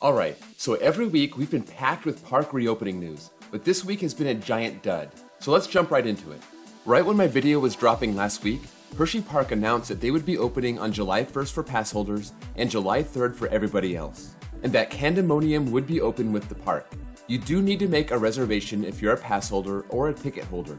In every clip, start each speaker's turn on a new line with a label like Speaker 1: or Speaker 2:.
Speaker 1: Alright, so every week we've been packed with park reopening news, but this week has been a giant dud. So let's jump right into it. Right when my video was dropping last week, Hershey Park announced that they would be opening on July 1st for pass holders and July 3rd for everybody else, and that Candemonium would be open with the park. You do need to make a reservation if you're a pass holder or a ticket holder.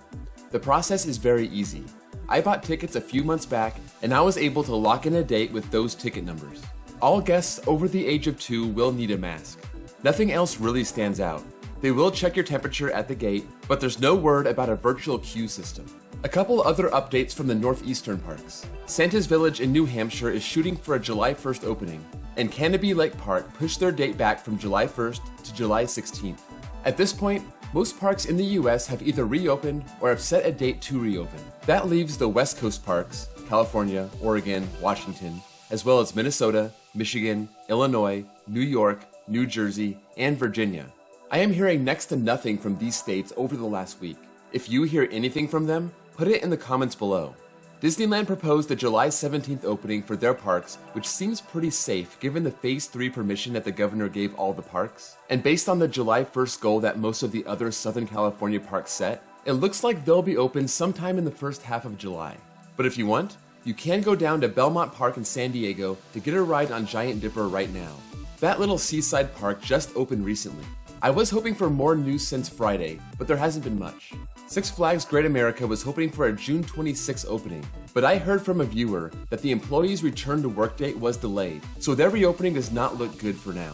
Speaker 1: The process is very easy. I bought tickets a few months back and I was able to lock in a date with those ticket numbers. All guests over the age of 2 will need a mask. Nothing else really stands out. They will check your temperature at the gate, but there's no word about a virtual queue system. A couple other updates from the northeastern parks. Santa's Village in New Hampshire is shooting for a July 1st opening, and Canopy Lake Park pushed their date back from July 1st to July 16th. At this point, most parks in the US have either reopened or have set a date to reopen. That leaves the West Coast parks, California, Oregon, Washington, as well as Minnesota, Michigan, Illinois, New York, New Jersey, and Virginia. I am hearing next to nothing from these states over the last week. If you hear anything from them, put it in the comments below. Disneyland proposed a July 17th opening for their parks, which seems pretty safe given the Phase 3 permission that the governor gave all the parks. And based on the July 1st goal that most of the other Southern California parks set, it looks like they'll be open sometime in the first half of July. But if you want, you can go down to Belmont Park in San Diego to get a ride on Giant Dipper right now. That little seaside park just opened recently. I was hoping for more news since Friday, but there hasn't been much. Six Flags Great America was hoping for a June 26 opening, but I heard from a viewer that the employees' return to work date was delayed, so their reopening does not look good for now.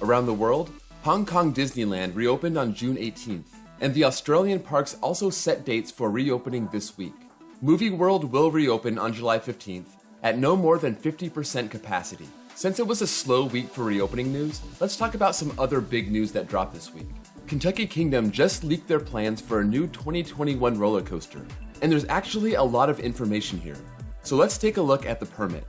Speaker 1: Around the world, Hong Kong Disneyland reopened on June 18th, and the Australian parks also set dates for reopening this week. Movie World will reopen on July 15th at no more than 50% capacity. Since it was a slow week for reopening news, let's talk about some other big news that dropped this week. Kentucky Kingdom just leaked their plans for a new 2021 roller coaster, and there's actually a lot of information here. So let's take a look at the permit.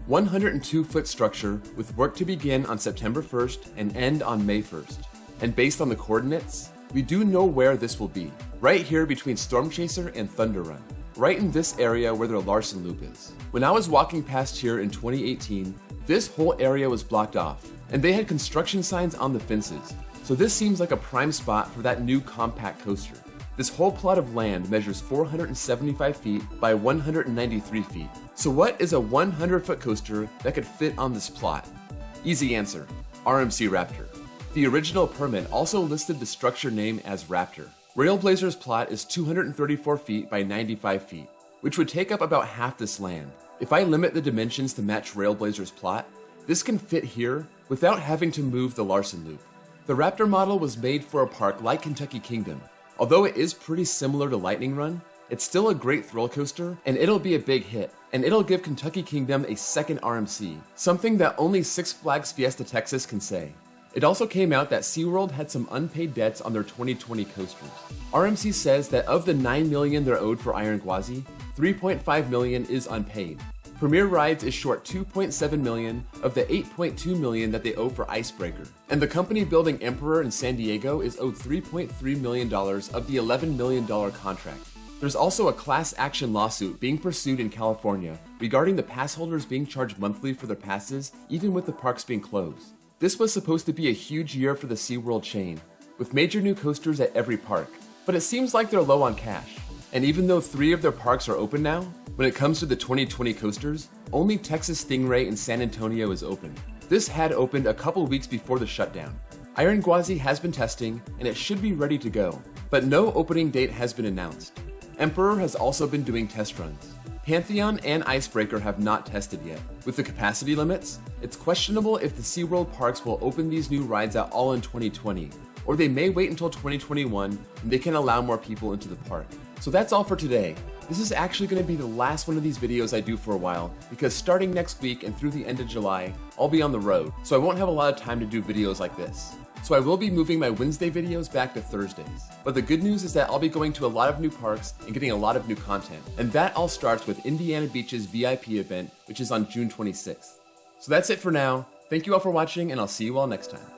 Speaker 1: 102-foot structure with work to begin on September 1st and end on May 1st. And based on the coordinates, we do know where this will be, right here between Storm Chaser and Thunder Run. Right in this area where the Larson Loop is. When I was walking past here in 2018, this whole area was blocked off, and they had construction signs on the fences, so this seems like a prime spot for that new compact coaster. This whole plot of land measures 475 feet by 193 feet. So what is a 100-foot coaster that could fit on this plot? Easy answer, RMC Raptor. The original permit also listed the structure name as Raptor. Railblazer's plot is 234 feet by 95 feet, which would take up about half this land. If I limit the dimensions to match Railblazer's plot, this can fit here without having to move the Larson Loop. The Raptor model was made for a park like Kentucky Kingdom. Although it is pretty similar to Lightning Run, it's still a great thrill coaster, and it'll be a big hit, and it'll give Kentucky Kingdom a second RMC, something that only Six Flags Fiesta Texas can say. It also came out that SeaWorld had some unpaid debts on their 2020 coasters. RMC says that of the $9 million they're owed for Iron Gwazi, $3.5 million is unpaid. Premier Rides is short $2.7 million of the $8.2 million that they owe for Icebreaker. And the company building Emperor in San Diego is owed $3.3 million of the $11 million contract. There's also a class action lawsuit being pursued in California regarding the pass holders being charged monthly for their passes even with the parks being closed. This was supposed to be a huge year for the SeaWorld chain, with major new coasters at every park, but it seems like they're low on cash. And even though 3 of their parks are open now, when it comes to the 2020 coasters, only Texas Stingray in San Antonio is open. This had opened a couple weeks before the shutdown. Iron Gwazi has been testing, and it should be ready to go, but no opening date has been announced. Emperor has also been doing test runs. Pantheon and Icebreaker have not tested yet. With the capacity limits, it's questionable if the SeaWorld parks will open these new rides at all in 2020, or they may wait until 2021 and they can allow more people into the park. So that's all for today. This is actually going to be the last one of these videos I do for a while, because starting next week and through the end of July, I'll be on the road, so I won't have a lot of time to do videos like this. So I will be moving my Wednesday videos back to Thursdays. But the good news is that I'll be going to a lot of new parks and getting a lot of new content. And that all starts with Indiana Beach's VIP event, which is on June 26th. So that's it for now. Thank you all for watching, and I'll see you all next time.